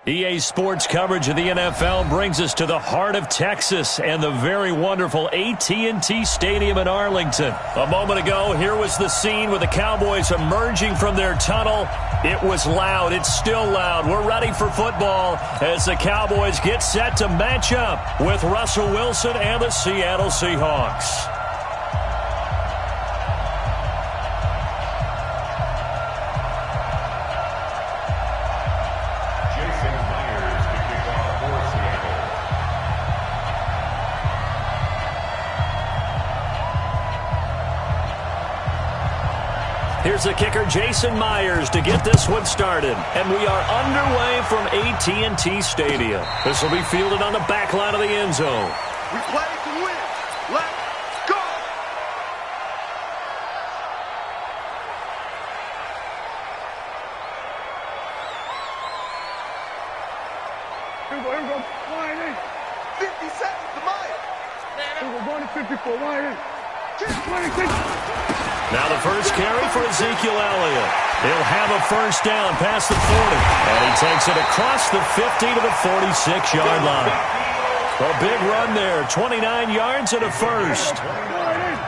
EA Sports coverage of the NFL brings us to the heart of Texas and the very wonderful AT&T Stadium in Arlington. A moment ago, here was the scene with the Cowboys emerging from their tunnel. It was loud. It's still loud. We're ready for football as the Cowboys get set to match up with Russell Wilson and the Seattle Seahawks. Here's the kicker, Jason Myers, to get this one started. And we are underway from AT&T Stadium. This will be fielded on the back line of the end zone. We play to win. Let's go! Here we go. Line in. 50 seconds to Myers. Here we go. Going to 54. Line in. 26. Now the first carry for Ezekiel Elliott. He'll have a first down past the 40. And he takes it across the 50 to the 46-yard line. A big run there, 29 yards and a first.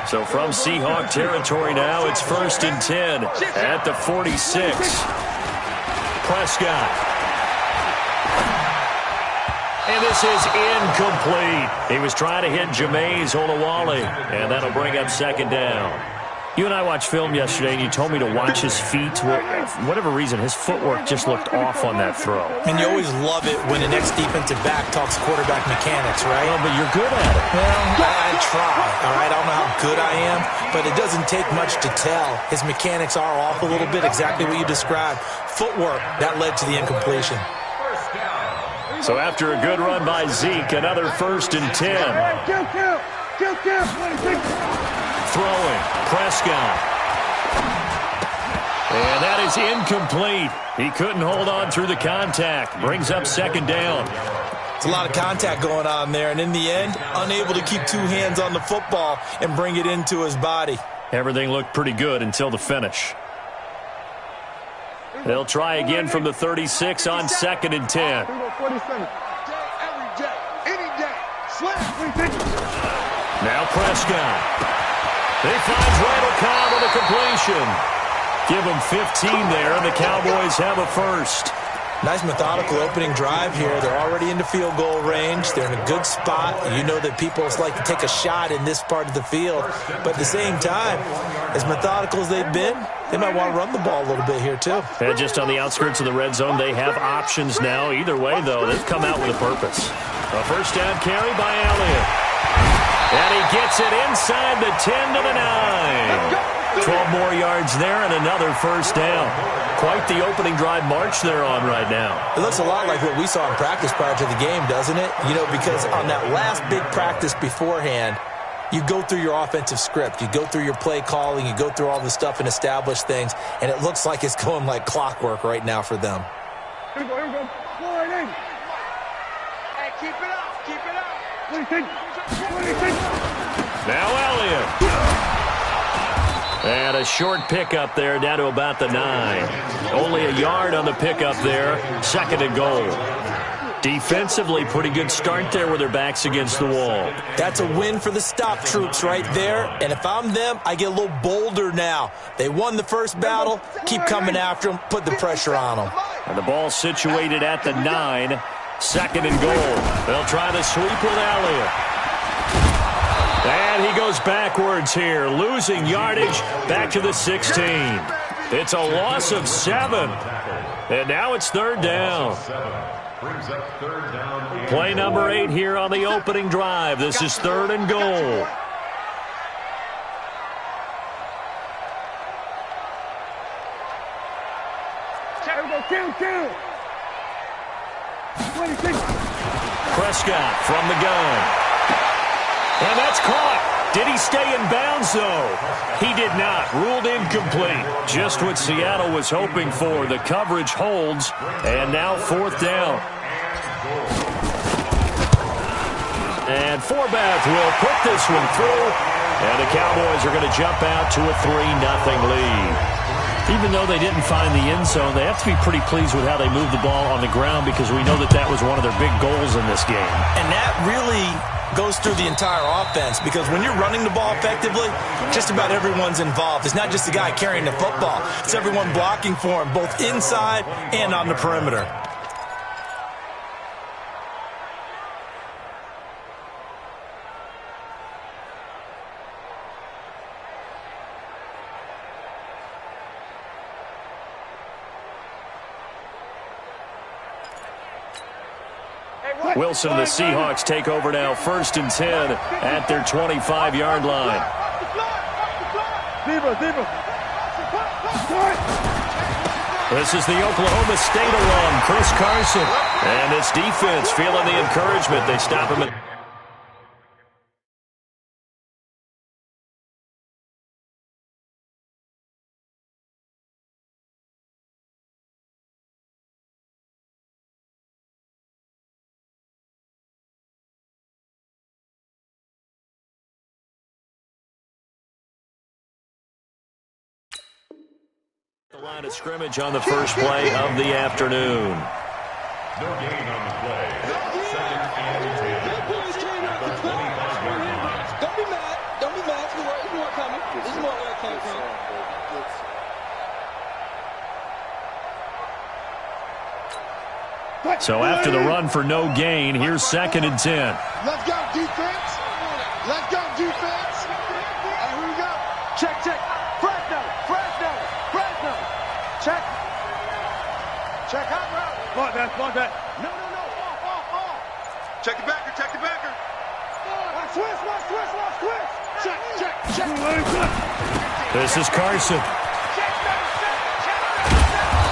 So from Seahawk territory now, it's 1st and 10 at the 46. Prescott. And this is incomplete. He was trying to hit Jameis Olawale, and that'll bring up 2nd down. You and I watched film yesterday, and you told me to watch his feet. Well, for whatever reason, his footwork just looked off on that throw. And you always love it when the next defensive back talks quarterback mechanics, right? Well, but you're good at it. Well, I try, all right? I don't know how good I am, but it doesn't take much to tell. His mechanics are off a little bit, exactly what you described. Footwork, that led to the incompletion. So after a good run by Zeke, another 1st and 10. Throwing, Prescott. And that is incomplete. He couldn't hold on through the contact. Brings up 2nd down. It's a lot of contact going on there, and in the end, unable to keep 2 hands on the football and bring it into his body. Everything looked pretty good until the finish. They'll try again from the 36 on 2nd and 10. Now Prescott. He finds Randall Cobb with a completion. Give him 15 there, and the Cowboys have a first. Nice methodical opening drive here. They're already into field goal range. They're in a good spot. You know that people like to take a shot in this part of the field. But at the same time, as methodical as they've been, they might want to run the ball a little bit here too. And just on the outskirts of the red zone, they have options now. Either way, though, they've come out with a purpose. A first down carry by Elliott. And he gets it inside the 10 to the 9. 12 more yards there and another first down. Quite the opening drive march they're on right now. It looks a lot like what we saw in practice prior to the game, doesn't it? You know, because on that last big practice beforehand, you go through your offensive script. You go through your play calling. You go through all the stuff and establish things. And it looks like it's going like clockwork right now for them. Here we go. Line in. Hey, keep it up. Keep it up. 26. Now Elliott. And a short pickup there down to about the 9. Only a yard on the pickup there. 2nd and goal. Defensively, pretty good start there with their backs against the wall. That's a win for the stop troops right there. And if I'm them, I get a little bolder now. They won the first battle. Keep coming after them. Put the pressure on them. And the ball situated at the 9. 2nd and goal. They'll try the sweep with Elliott. And he goes backwards here, losing yardage back to the 16. It's a loss of 7. And now it's 3rd down. Play number 8 here on the opening drive. This is 3rd and goal. Prescott from the gun. And that's caught. Did he stay in bounds, though? He did not. Ruled incomplete. Just what Seattle was hoping for. The coverage holds. And now 4th down. And Forbath will put this one through. And the Cowboys are going to jump out to a 3-0 lead. Even though they didn't find the end zone, they have to be pretty pleased with how they moved the ball on the ground because we know that that was one of their big goals in this game. And that really goes through the entire offense because when you're running the ball effectively, just about everyone's involved. It's not just the guy carrying the football. It's everyone blocking for him, both inside and on the perimeter. Wilson, the Seahawks take over now, 1st and 10 at their 25-yard line. This is the Oklahoma State alum, Chris Carson. And this defense feeling the encouragement. They stop him at the line of scrimmage on the first play of the afternoon. No gain on the play. Second and 10. At the 25-yard line. Don't be mad. Don't be mad. There's more coming. There's more where it came from. So after the run for no gain, here's 2nd and 10. Let's go, defense. Let's go, defense. And here we go. Check, check. Fresno. Check. Check out route. Spot that. No. Off. Check the backer. Watch twist. Check. This is Carson.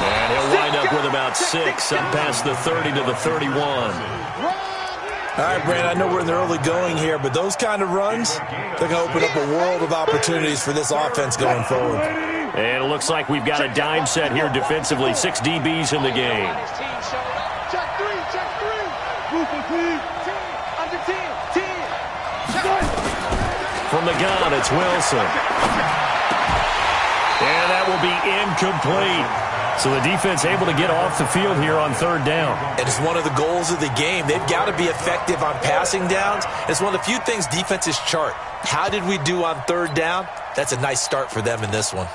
And he'll wind up with about 6 up past the 30 to the 31. All right, Brandon, I know we're in the early going here, but those kind of runs, they're going to open up a world of opportunities for this offense going forward. And it looks like we've got a dime set here defensively. 6 DBs in the game. Check three. Under 10. From the gun, it's Wilson. And that will be incomplete. So the defense able to get off the field here on 3rd down. It is one of the goals of the game. They've got to be effective on passing downs. It's one of the few things defenses chart. How did we do on 3rd down? That's a nice start for them in this one.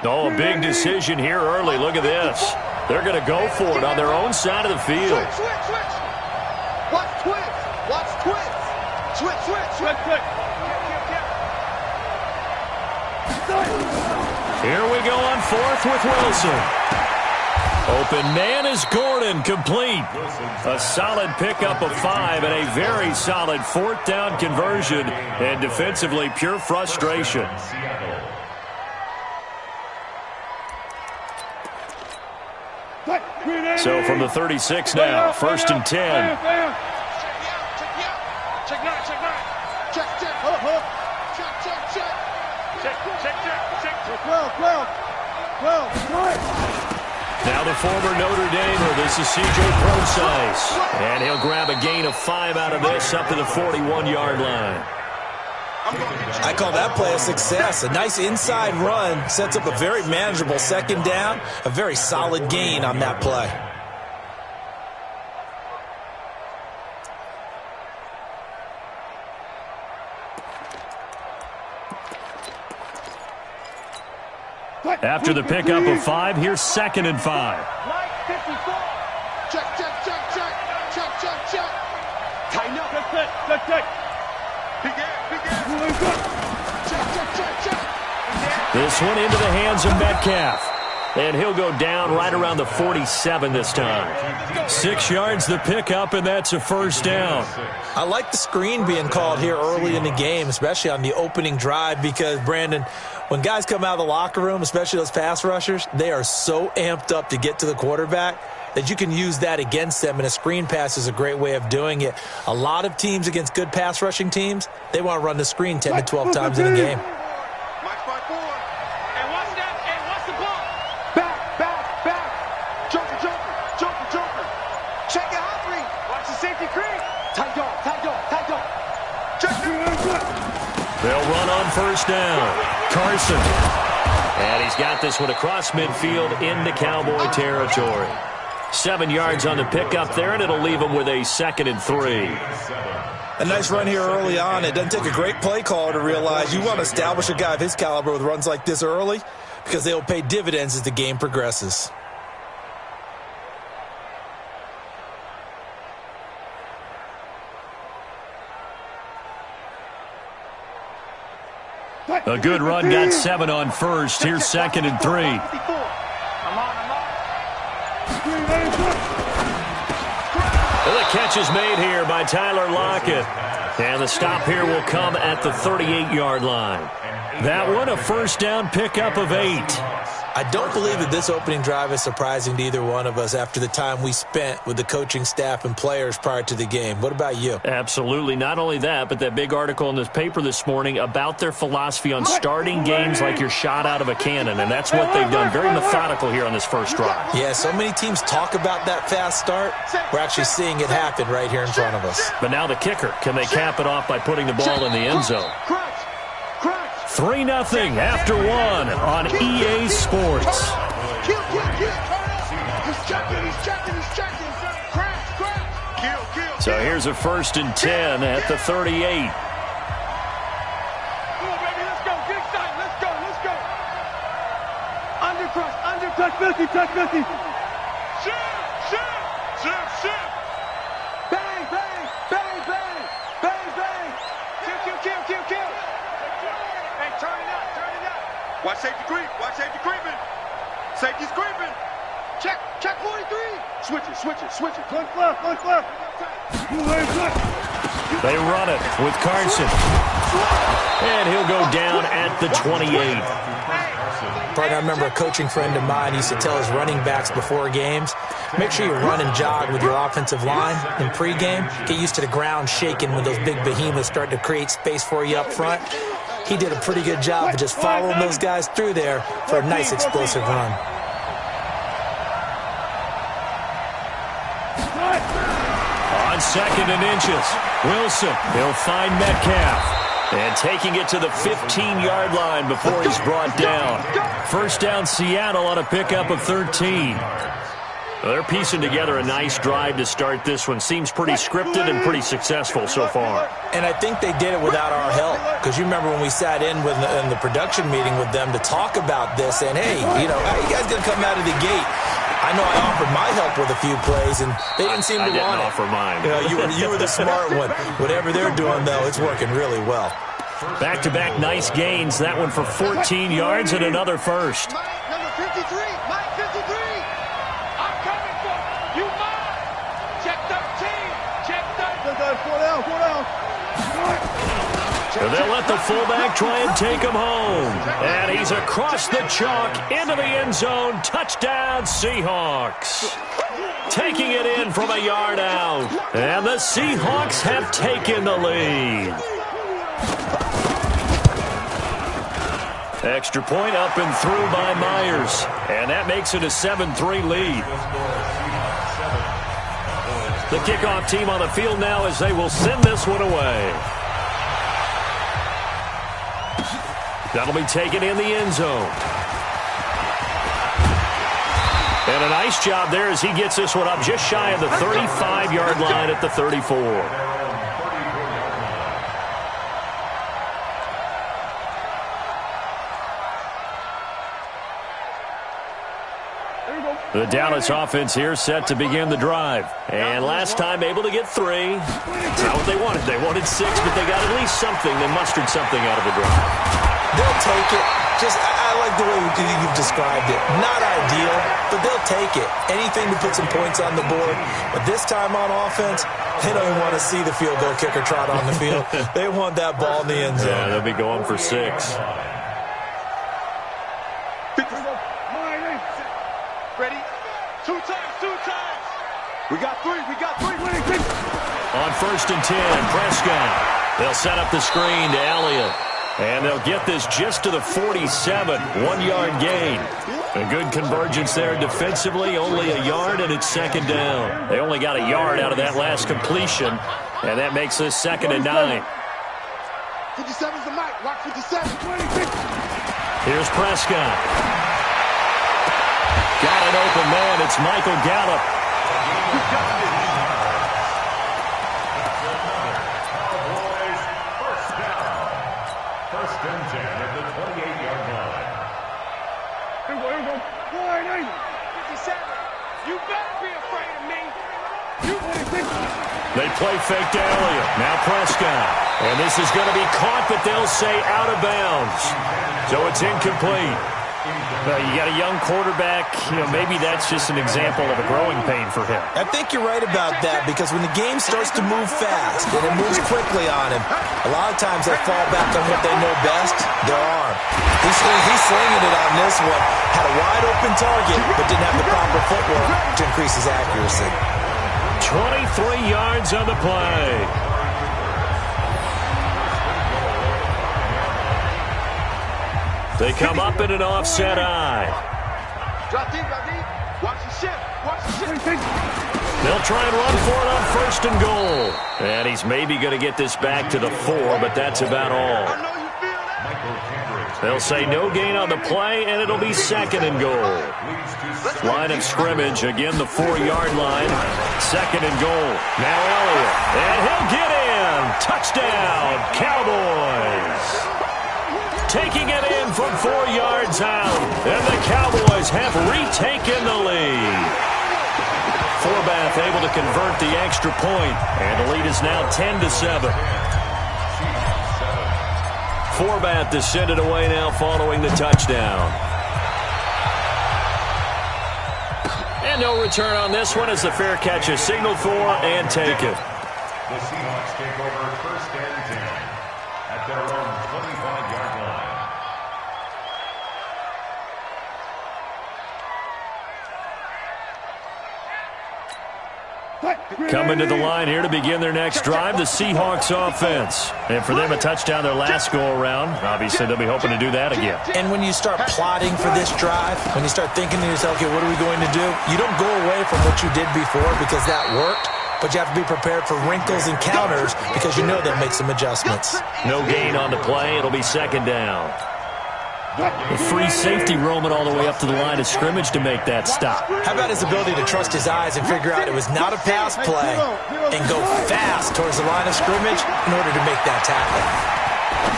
Oh, a big decision here early. Look at this. They're going to go for it on their own side of the field. Switch. Watch twist. Switch. Here we go on 4th with Wilson. Open man is Gordon, complete. A solid pickup of 5 and a very solid 4th down conversion. And defensively, pure frustration. So from the 36 now, 1st and 10. Now the former Notre Damer, this is C.J. Procise. And he'll grab a gain of 5 out of this up to the 41-yard line. I call that play a success. A nice inside run sets up a very manageable 2nd down, a very solid gain on that play. After the pickup of 5, here's 2nd and 5. Check. Tighten up. Check. This one into the hands of Metcalf. And he'll go down right around the 47 this time. 6 yards the pickup, and that's a 1st down. I like the screen being called here early in the game, especially on the opening drive, because, Brandon, when guys come out of the locker room, especially those pass rushers, they are so amped up to get to the quarterback that you can use that against them, and a screen pass is a great way of doing it. A lot of teams against good pass rushing teams, they want to run the screen 10 to 12 times in a game. They'll run on 1st down. Carson. And he he's got this one across midfield into Cowboy territory. 7 yards on the pickup there, and it'll leave him with a 2nd and 3. A nice run here early on. It doesn't take a great play caller to realize you want to establish a guy of his caliber with runs like this early because they'll pay dividends as the game progresses. A good run, got 7 on first. Here's 2nd and 3. The catch is made here by Tyler Lockett. And the stop here will come at the 38-yard line. That one, a first down pickup of 8. I don't believe that this opening drive is surprising to either one of us after the time we spent with the coaching staff and players prior to the game. What about you? Absolutely. Not only that, but that big article in this paper this morning about their philosophy on starting games like you're shot out of a cannon, and that's what they've done. Very methodical here on this first drive. Yeah, so many teams talk about that fast start. We're actually seeing it happen right here in front of us. But now the kicker. Can they cap it off by putting the ball in the end zone? 3-0 after 1 on EA Sports. So here's a 1st and 10 at the 38. Touch 50, touch 50. Shift. Bang, bang, bang, bang, bang, bang. Kill. Hey, turn it up. Watch safety creeping. Safety's creeping. Check 43. Switch it. Look left. They run it with Carson. And he'll go down at the 28. Partner, I remember a coaching friend of mine used to tell his running backs before games, make sure you run and jog with your offensive line in pregame. Get used to the ground shaking when those big behemoths start to create space for you up front. He did a pretty good job of just following those guys through there for a nice explosive run. On 2nd and inches, Wilson, he'll find Metcalf. And taking it to the 15-yard line before he's brought down. First down, Seattle on a pickup of 13. Well, they're piecing together a nice drive to start this one. Seems pretty scripted and pretty successful so far. And I think they did it without our help. Because you remember when we sat in the production meeting with them to talk about this, and hey, how you guys going to come out of the gate? I know I offered my help with a few plays, and they didn't seem to want it. I didn't offer mine. You were the smart one. Whatever they're doing, though, it's working really well. Back-to-back nice gains. That one for 14 yards and another first. Mike, number 53. Mike, 53. I'm coming for you. Mike. Check 13. Check 13. 4 down. They'll let the fullback try and take him home. And he's across the chalk into the end zone. Touchdown, Seahawks. Taking it in from a yard out. And the Seahawks have taken the lead. Extra point up and through by Myers. And that makes it a 7-3 lead. The kickoff team on the field now as they will send this one away. That'll be taken in the end zone. And a nice job there as he gets this one up just shy of the 35-yard line at the 34. The Dallas offense here set to begin the drive. And last time able to get 3. Not what they wanted. They wanted 6, but they got at least something. They mustered something out of the drive. They'll take it. I like the way you've described it. Not ideal, but they'll take it. Anything to put some points on the board. But this time on offense, they don't even want to see the field goal kicker trot on the field. They want that ball in the end zone. Yeah, they'll be going for 6. Ready? 2 times. We got 3. On 1st and 10, Prescott. They'll set up the screen to Elliott. And they'll get this just to the 47, 1-yard gain. A good convergence there defensively, only a yard, and it's 2nd down. They only got a yard out of that last completion, and that makes this 2nd and 9. 57's the mic. Watch 57. 26. Here's Prescott. Got an open man. It's Michael Gallup. Cowboys first down. First and 10 at the 28-yard line. Here we go. 57. You better be afraid of me. They play fake to Elliott. Now Prescott. And this is going to be caught, but they'll say out of bounds. So it's incomplete. You got a young quarterback. Maybe that's just an example of a growing pain for him. I think you're right about that, because when the game starts to move fast and it moves quickly on him, a lot of times they fall back on what they know best, their arm. He's slinging it on this one. Had a wide open target, but didn't have the proper footwork to increase his accuracy. 23 yards on the play. They come up in an offset eye. Drop deep, drop deep. Watch the ship. Watch the ship. They'll try and run for it on first and goal. And he's maybe going to get this back to the 4, but that's about all. I know you feel that. They'll say no gain on the play, and it'll be second and goal. Line of scrimmage, again the 4-yard line. Second and goal. Now Elliott, and he'll get in. Touchdown, Cowboys. Taking it in from 4 yards out, and the Cowboys have retaken the lead. Forbath able to convert the extra point, and the lead is now 10-7. Forbath to send it away now following the touchdown. And no return on this one as the fair catch is signaled for and taken. The Seahawks take over first and 10 at their own 25-yard line. Coming to the line here to begin their next drive, the Seahawks offense. And for them, a touchdown their last go-around. Obviously, they'll be hoping to do that again. And when you start plotting for this drive, when you start thinking to yourself, okay, what are we going to do? You don't go away from what you did before because that worked, but you have to be prepared for wrinkles and counters because you know they'll make some adjustments. No gain on the play. It'll be second down. The free safety roaming all the way up to the line of scrimmage to make that stop. How about his ability to trust his eyes and figure out it was not a pass play and go fast towards the line of scrimmage in order to make that tackle?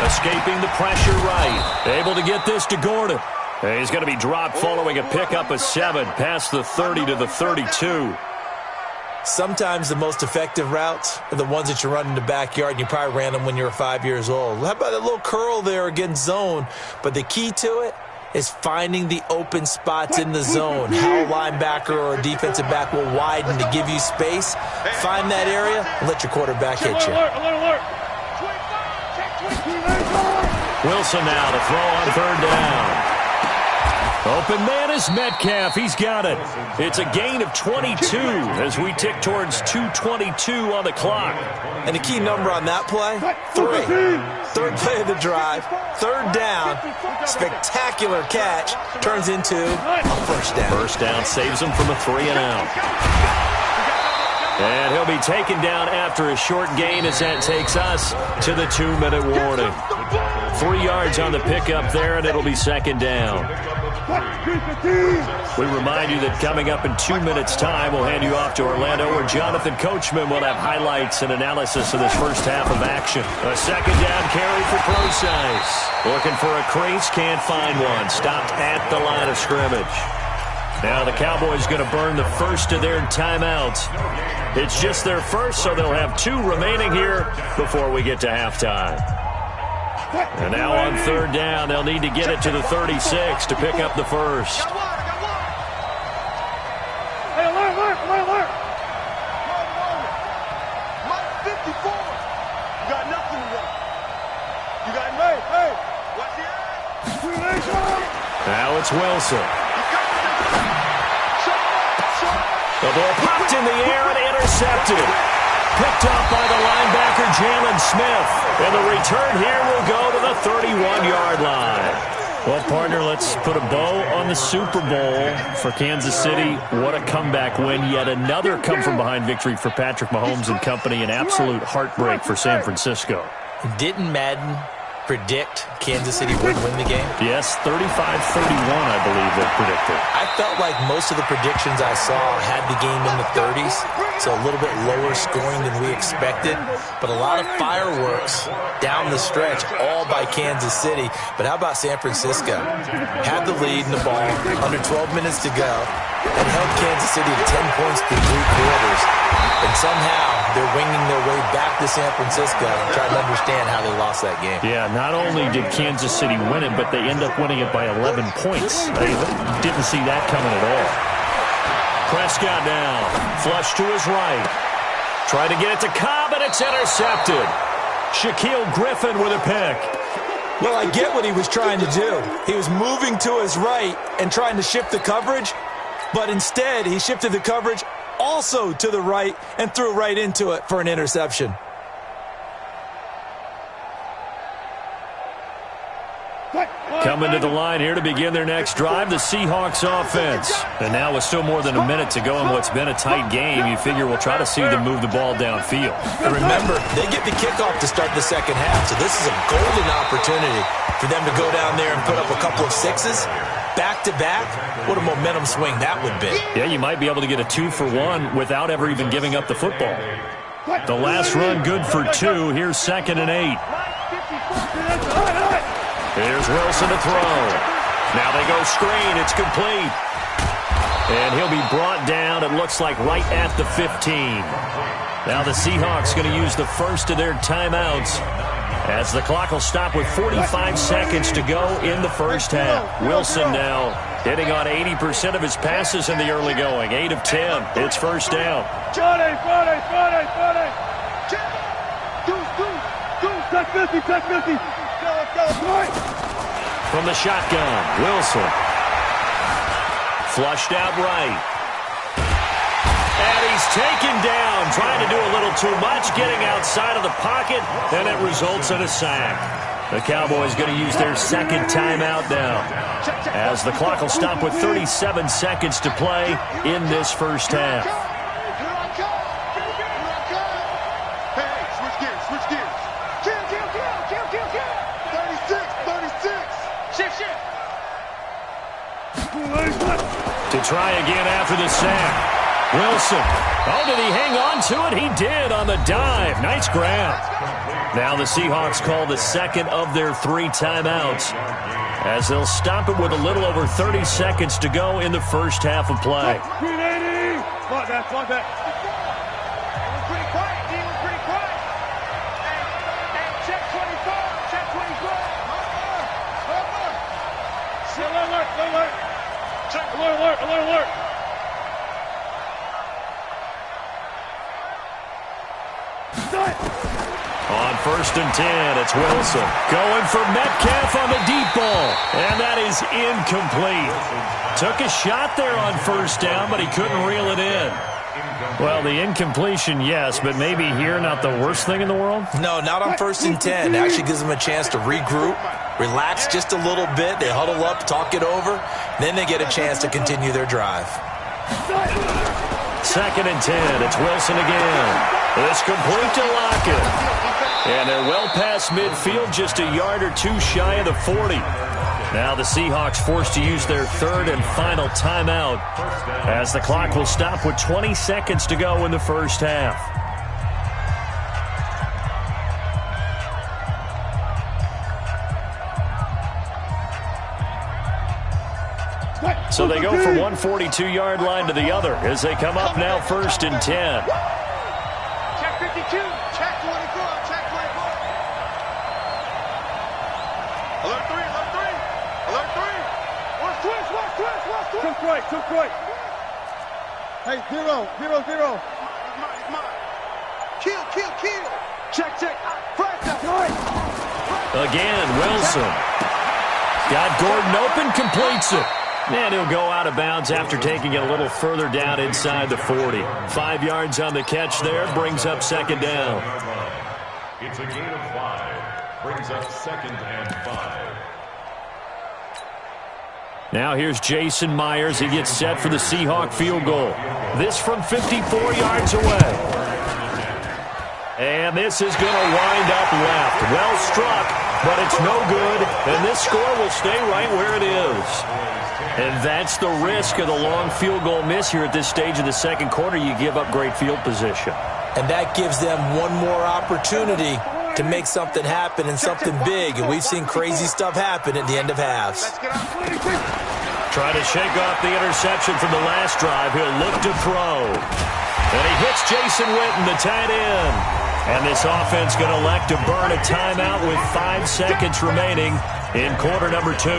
Escaping the pressure right. Able to get this to Gordon. And he's going to be dropped following a pickup of 7 past the 30 to the 32. Sometimes the most effective routes are the ones that you run in the backyard, and you probably ran them when you were 5 years old. How about that little curl there against zone? But the key to it is finding the open spots in the zone. How a linebacker or a defensive back will widen to give you space. Find that area and let your quarterback hit you. Wilson now to throw on third down. Open man is Metcalf. He's got it. It's a gain of 22 as we tick towards 2:22 on the clock. And the key number on that play, 3. Third play of the drive, third down, spectacular catch, turns into a first down. First down saves him from a 3-and-out. And he'll be taken down after a short gain as that takes us to the 2-minute warning. 3 yards on the pickup there, and it'll be second down. We remind you that coming up in 2 minutes' time, we'll hand you off to Orlando, where Jonathan Coachman will have highlights and analysis of this first half of action. A second down carry for Procise. Looking for a crease, can't find one. Stopped at the line of scrimmage. Now the Cowboys going to burn the first of their timeouts. It's just their first, so they'll have 2 remaining here before we get to halftime. And now on third down, they'll need to get it to the 36 to pick up the first. Hey, alert. Mike 54. You got nothing to run. You got me. Hey, watch the eye. Now it's Wilson. The ball popped in the air and intercepted. Picked up by the linebacker, Jalen Smith. And the return here will go to the 31-yard line. Well, partner, let's put a bow on the Super Bowl for Kansas City. What a comeback win. Yet another come-from-behind victory for Patrick Mahomes and company. An absolute heartbreak for San Francisco. Didn't Madden predict Kansas City would win the game? Yes, 35-31, I believe they predicted. I felt like most of the predictions I saw had the game in the 30s, so a little bit lower scoring than we expected, but a lot of fireworks down the stretch, all by Kansas City. But how about San Francisco? Had the lead in the ball, under 12 minutes to go, and held Kansas City to 10 points through 3 quarters. And somehow they're winging their way back to San Francisco and trying to understand how they lost that game. Yeah, not only did Kansas City win it, but they end up winning it by 11 points. They didn't see that coming at all. Prescott now, flush to his right. Trying to get it to Cobb, and it's intercepted. Shaquille Griffin with a pick. Well, I get what he was trying to do. He was moving to his right and trying to shift the coverage, but instead he shifted the coverage also to the right and threw right into it for an interception. Coming to the line here to begin their next drive, the Seahawks offense. And now with still more than a minute to go in what's been a tight game, you figure we'll try to see them move the ball downfield. And remember, they get the kickoff to start the second half, so this is a golden opportunity for them to go down there and put up a couple of sixes. Back-to-back, what a momentum swing that would be. Yeah, you might be able to get a 2-for-1 without ever even giving up the football. The last run good for 2. Here's 2nd and 8. Here's Wilson to throw. Now they go screen. It's complete. And he'll be brought down, it looks like, right at the 15. Now the Seahawks going to use the first of their timeouts, as the clock will stop with 45 seconds to go in the first half. Wilson now hitting on 80% of his passes in the early going. 8 of 10. It's first down. Friday. Touch 50. Go. From the shotgun, Wilson. Flushed out right. And he's taken down, trying to do a little too much, getting outside of the pocket, and it results in a sack. The Cowboys going to use their second timeout now, as the clock will stop with 37 seconds to play in this first half. Switch gears. Kill. 36. To try again after the sack. Wilson. Oh, did he hang on to it? He did on the dive. Nice grab. Now the Seahawks call the second of their 3 timeouts, as they'll stop it with a little over 30 seconds to go in the first half of play. Fuck that. It was pretty quiet. He was pretty quiet. Hey, check 24. Alert. On 1st and 10, it's Wilson. Going for Metcalf on the deep ball. And that is incomplete. Took a shot there on 1st down, but he couldn't reel it in. Well, the incompletion, yes, but maybe here not the worst thing in the world? No, not on 1st and 10. It actually gives them a chance to regroup, relax just a little bit. They huddle up, talk it over. Then they get a chance to continue their drive. 2nd and 10. It's Wilson again. It's complete to Lockett. And they're well past midfield, just a yard or 2 shy of the 40. Now the Seahawks forced to use their 3rd and final timeout, as the clock will stop with 20 seconds to go in the first half. So they go from one 42-yard line to the other as they come up now 1st and 10. Check 52. Check 24. Alert 3. Watch twist. Took right. Hey, 0. He's mine. Kill. Check. Again, Wilson. Got Gordon open, completes it. And he'll go out of bounds after taking it a little further down inside the 40. 5 yards on the catch there, brings up 2nd down. It's a gain of 5. Brings up 2nd and 5. Now here's Jason Myers. He gets set for the Seahawk field goal. This from 54 yards away. And this is going to wind up left. Well struck, but it's no good, and this score will stay right where it is. And that's the risk of the long field goal miss here at this stage of the second quarter. You give up great field position. And that gives them one more opportunity to make something happen and something big. And we've seen crazy stuff happen at the end of halves. Trying to shake off the interception from the last drive. He'll look to throw. And he hits Jason Witten, the tight end. And this offense going to elect to burn a timeout with 5 seconds remaining in quarter number 2.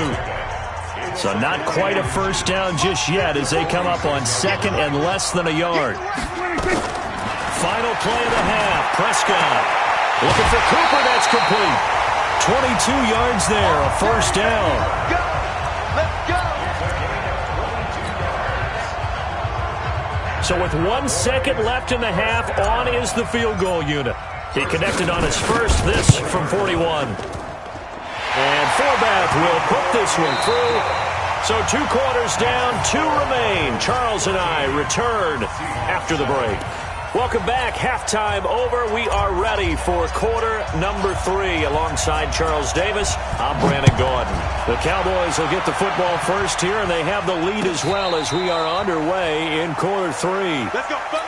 So not quite a first down just yet as they come up on second and less than a yard. Final play of the half. Prescott looking for Cooper. That's complete. 22 yards there, a first down. Let's go. So with 1 second left in the half, on is the field goal unit. He connected on his first, this from 41. And Forbath will put this one through. So 2 quarters down, 2 remain. Charles and I return after the break. Welcome back. Halftime over. We are ready for quarter number 3. Alongside Charles Davis, I'm Brandon Gordon. The Cowboys will get the football first here, and they have the lead as well as we are underway in quarter 3. Let's go, folks.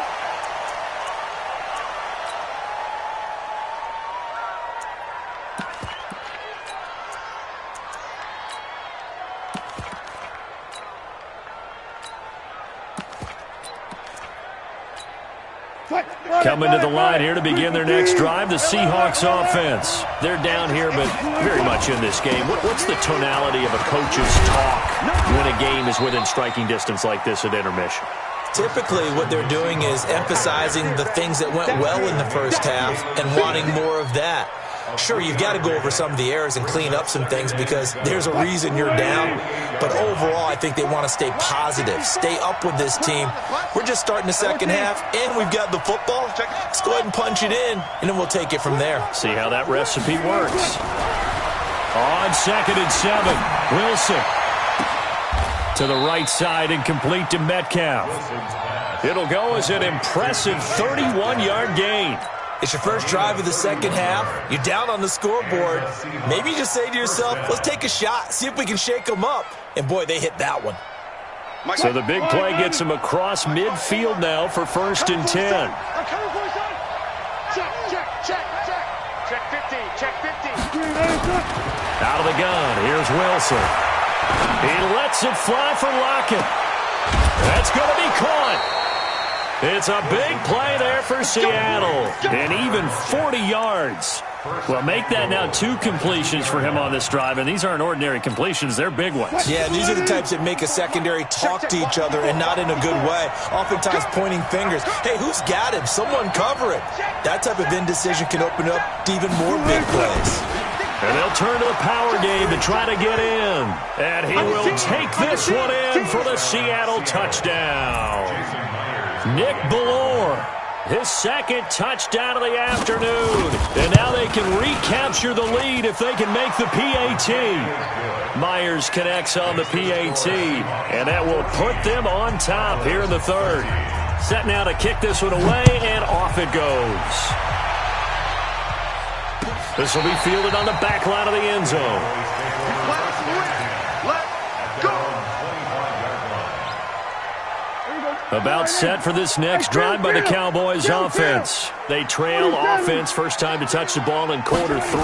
Coming to the line here to begin their next drive, the Seahawks offense. They're down here, but very much in this game. What's the tonality of a coach's talk when a game is within striking distance like this at intermission? Typically, what they're doing is emphasizing the things that went well in the first half and wanting more of that. Sure, you've got to go over some of the errors and clean up some things because there's a reason you're down. But overall, I think they want to stay positive, stay up with this team. We're just starting the second half, and we've got the football. Let's go ahead and punch it in, and then we'll take it from there. See how that recipe works. On 2nd and 7, Wilson to the right side and complete to Metcalf. It'll go as an impressive 31-yard gain. It's your first drive of the second half. You're down on the scoreboard. Maybe you just say to yourself, let's take a shot, see if we can shake them up. And, boy, they hit that one. So the big play gets them across midfield now for 1st and 10. Check 50, check 50. Out of the gun, here's Wilson. He lets it fly for Lockett. That's going to be caught. It's a big play there for Seattle. And even 40 yards. Well, make that now 2 completions for him on this drive. And these aren't ordinary completions. They're big ones. Yeah, these are the types that make a secondary talk to each other and not in a good way. Oftentimes pointing fingers. Hey, who's got him? Someone cover it. That type of indecision can open up to even more big plays. And they'll turn to the power game to try to get in. And he will take this one in for the Seattle touchdown. Nick Ballore, his 2nd touchdown of the afternoon. And now they can recapture the lead if they can make the PAT. Myers connects on the PAT, and that will put them on top here in the 3rd. Set now to kick this one away, and off it goes. This will be fielded on the back line of the end zone. About set for this next drive by the Cowboys offense. They trail offense first time to touch the ball in quarter 3,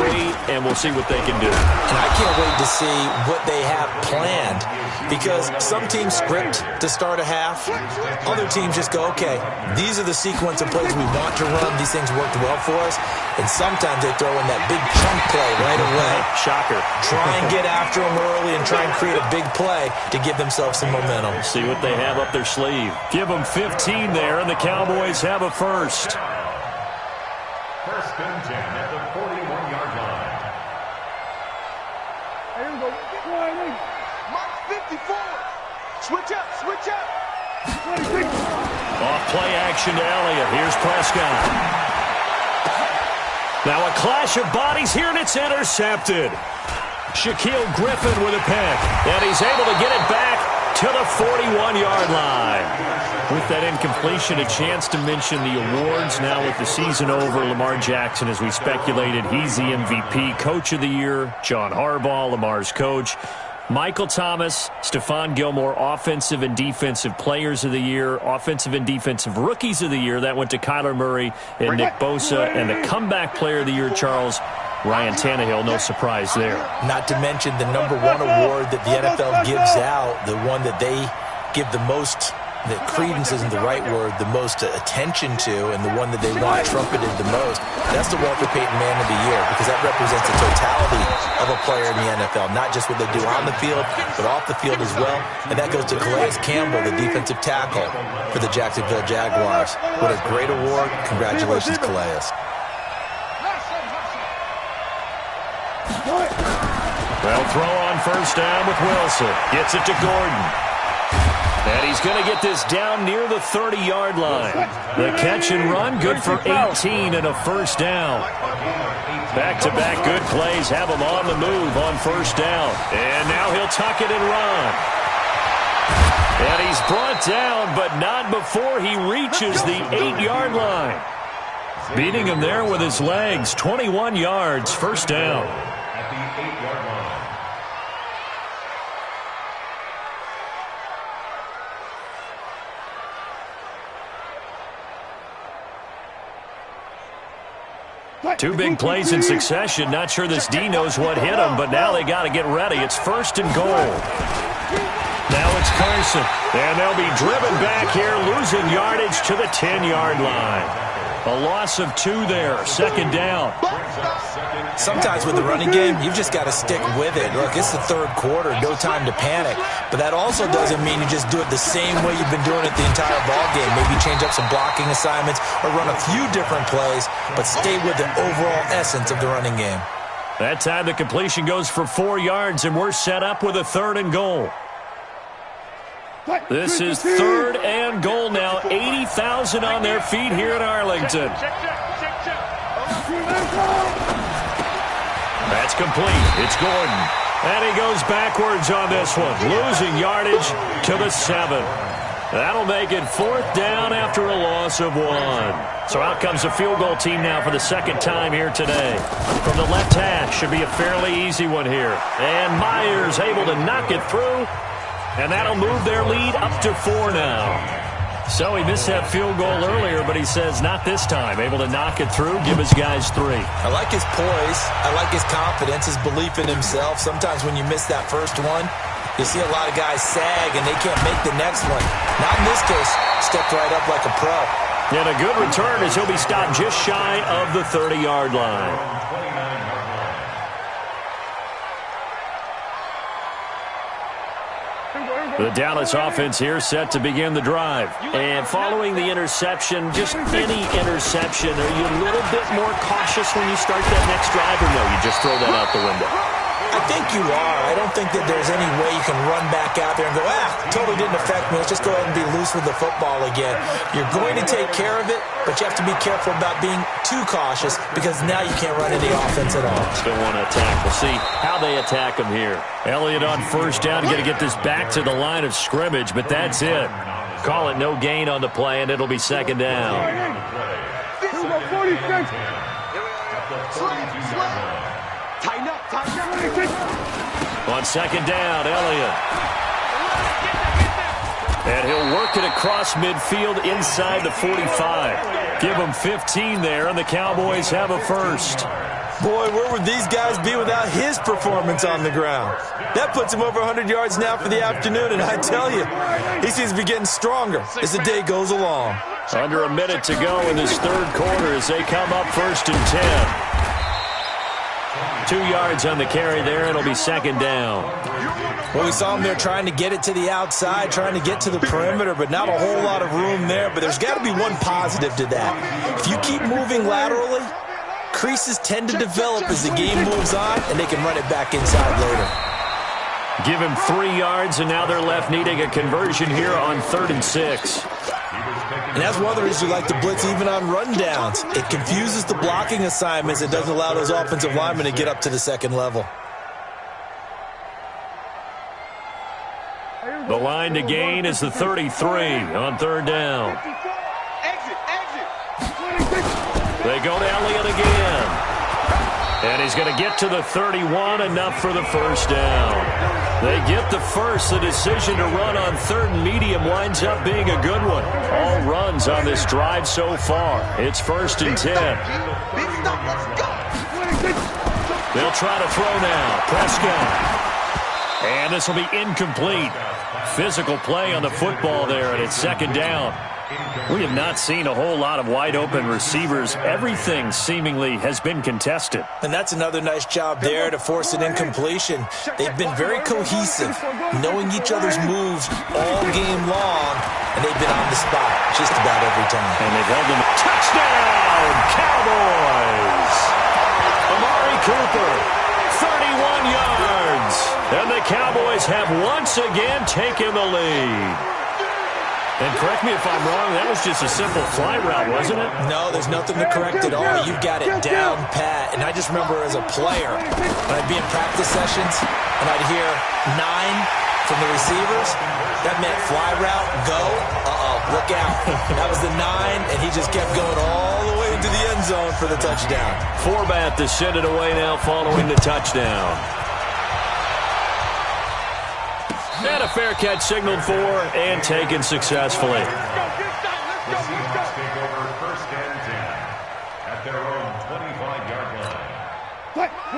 and we'll see what they can do. And I can't wait to see what they have planned because some teams script to start a half. Other teams just go, okay, these are the sequence of plays we want to run. These things worked well for us. And sometimes they throw in that big chunk play right away. Shocker. Try and get after them early and try and create a big play to give themselves some momentum. See what they have up their sleeve. Give them 15 there, and the Cowboys have a first. 1st and 10 at the 41-yard line. Mark 54. Switch up, switch up. Off play action to Elliott. Here's Prescott. Now a clash of bodies here, and it's intercepted. Shaquille Griffin with a pick, and he's able to get it back to the 41-yard line. With that incompletion, a chance to mention the awards. Now with the season over, Lamar Jackson, as we speculated, he's the MVP, Coach of the Year. John Harbaugh, Lamar's coach. Michael Thomas, Stephon Gilmore, Offensive and Defensive Players of the Year, Offensive and Defensive Rookies of the Year. That went to Kyler Murray and Nick Bosa. And the Comeback Player of the Year, Charles, Ryan Tannehill. No surprise there. Not to mention the #1 award that the NFL gives out, the one that they give the most, that credence isn't the right word, the most attention to, and the one that they want trumpeted the most. That's the Walter Payton Man of the Year, because that represents the totality of a player in the NFL, not just what they do on the field, but off the field as well. And that goes to Calais Campbell, the defensive tackle for the Jacksonville Jaguars. What a great award. Congratulations, Calais. Well, throw on first down with Wilson. Gets it to Gordon. And he's going to get this down near the 30-yard line. The catch and run, good for 18 and a first down. Back-to-back good plays have him on the move on first down. And now he'll tuck it and run. And he's brought down, but not before he reaches the 8-yard line. Beating him there with his legs. 21 yards, first down. At the 8-yard line. Two big plays in succession. Not sure this D knows what hit him, but now they got to get ready. It's first and goal. Now it's Carson. And they'll be driven back here, losing yardage to the 10-yard line. A loss of 2 there. Second down. Sometimes with the running game, you've just got to stick with it. Look, it's the third quarter, no time to panic. But that also doesn't mean you just do it the same way you've been doing it the entire ball game. Maybe change up some blocking assignments or run a few different plays, but stay with the overall essence of the running game. That time the completion goes for 4 yards, and we're set up with a third and goal. This is third and goal now. 80,000 on their feet here in Arlington. That's complete. It's Gordon. And he goes backwards on this one. Losing yardage to the 7. That'll make it fourth down after a loss of 1. So out comes the field goal team now for the second time here today. From the left hash, should be a fairly easy one here. And Myers able to knock it through. And that'll move their lead up to 4 now. So he missed that field goal earlier, but he says not this time. Able to knock it through, give his guys 3. I like his poise. I like his confidence, his belief in himself. Sometimes when you miss that first one, you see a lot of guys sag and they can't make the next one. Not in this case. Stepped right up like a pro. And a good return as he'll be stopped just shy of the 30-yard line. The Dallas offense here set to begin the drive. And following the interception, just any interception, are you a little bit more cautious when you start that next drive, or no, you just throw that out the window? I think you are. I don't think that there's any way you can run back out there and go, totally didn't affect me. Let's just go ahead and be loose with the football again. You're going to take care of it, but you have to be careful about being too cautious because now you can't run any offense at all. Still want to attack. We'll see how they attack him here. Elliott on first down. Going to get this back to the line of scrimmage, but that's it. Call it no gain on the play, and it'll be second down. On second down, Elliott. And he'll work it across midfield inside the 45. Give him 15 there, and the Cowboys have a first. Boy, where would these guys be without his performance on the ground? That puts him over 100 yards now for the afternoon, and I tell you, he seems to be getting stronger as the day goes along. Under a minute to go in this third quarter as they come up first and 10. 2 yards on the carry there. It'll be second down. Well, we saw him there trying to get it to the outside, trying to get to the perimeter, but not a whole lot of room there. But there's got to be one positive to that. If you keep moving laterally, creases tend to develop as the game moves on, and they can run it back inside later. Give him 3 yards, and now they're left needing a conversion here on 3rd and 6. And that's one of the reasons we like to blitz even on rundowns. It confuses the blocking assignments. It doesn't allow those offensive linemen to get up to the second level. The Trying to gain is the 33 on third down. Exit. They go to Elliott again. And he's going to get to the 31, enough for the first down. They get the first. The decision to run on third and medium winds up being a good one. All runs on this drive so far. It's 1st and 10. Big stop. Let's go. They'll try to throw now. Prescott. And this will be incomplete. Physical play on the football there, and it's 2nd down. We have not seen a whole lot of wide-open receivers. Everything seemingly has been contested. And that's another nice job there to force an incompletion. They've been very cohesive, knowing each other's moves all game long, and they've been on the spot just about every time. And they've held them. Touchdown, Cowboys! Amari Cooper, 31 yards. And the Cowboys have once again taken the lead. And correct me if I'm wrong, that was just a simple fly route, wasn't it? No, there's nothing to correct at all. You've got it down pat. And I just remember as a player, when I'd be in practice sessions, and I'd hear 9 from the receivers, that meant fly route, go, look out. That was the 9, and he just kept going all the way into the end zone for the touchdown. Forbath to send it away now following the touchdown. And a fair catch signaled for and taken successfully. The Seahawks take over 1st and 10 at their own 25-yard line.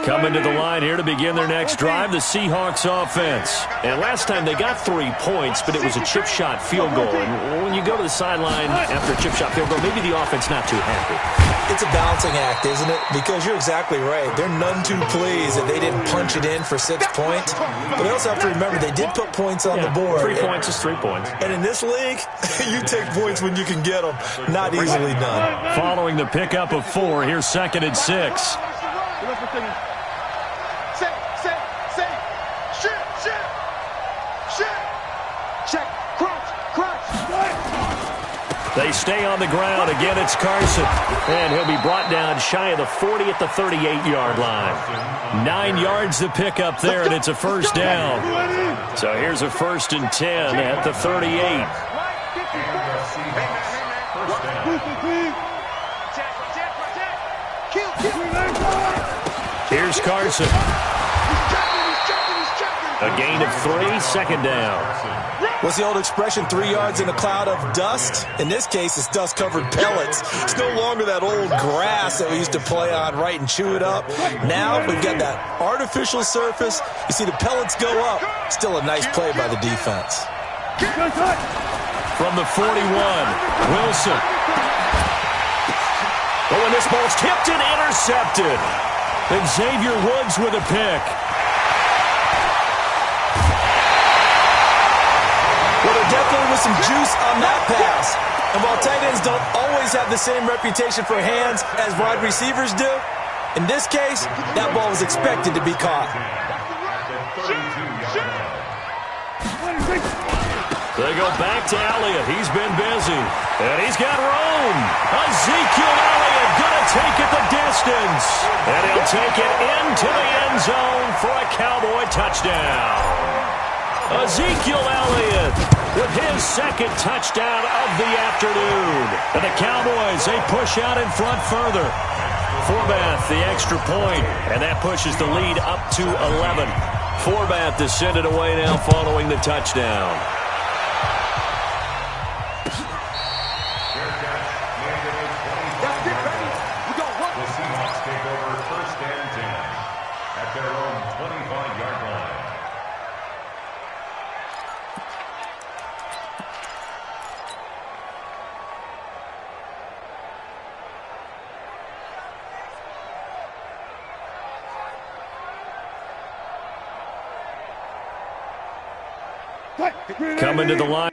Coming to the line here to begin their next drive, the Seahawks offense. And last time they got 3 points, but it was a chip shot field goal. And when you go to the sideline after a chip shot field goal, maybe the offense not too happy. It's a balancing act, isn't it? Because you're exactly right. They're none too pleased that they didn't punch it in for 6 points. But they also have to remember they did put points on the board. 3 points is 3 points. And in this league, you take points when you can get them. Not easily done. Following the pickup of 4, here's 2nd and 6. Check. Crunch. They stay on the ground. Again, it's Carson. And he'll be brought down shy of the 40 at the 38-yard line. 9 yards to pick up there, and it's a first down. So here's a 1st and 10 at the 38. Here's Carson. A gain of 3, 2nd down. What's the old expression, 3 yards in a cloud of dust? In this case, it's dust-covered pellets. It's no longer that old grass that we used to play on, right, and chew it up. Now we've got that artificial surface. You see the pellets go up. Still a nice play by the defense. From the 41, Wilson. Oh, and this ball's tipped and intercepted. And Xavier Woods with a pick. Well, there definitely was some juice on that pass. And while tight ends don't always have the same reputation for hands as wide receivers do, in this case, that ball was expected to be caught. They go back to Elliott. He's been busy. And he's got room. Ezekiel Elliott going to take it the distance. And he'll take it into the end zone for a Cowboy touchdown. Ezekiel Elliott with his 2nd touchdown of the afternoon. And the Cowboys, they push out in front further. Forbath, the extra point, and that pushes the lead up to 11. Forbath to send it away now following the touchdown. The Seahawks take over 1st and 10 at their own 25-yard line. Coming to the line.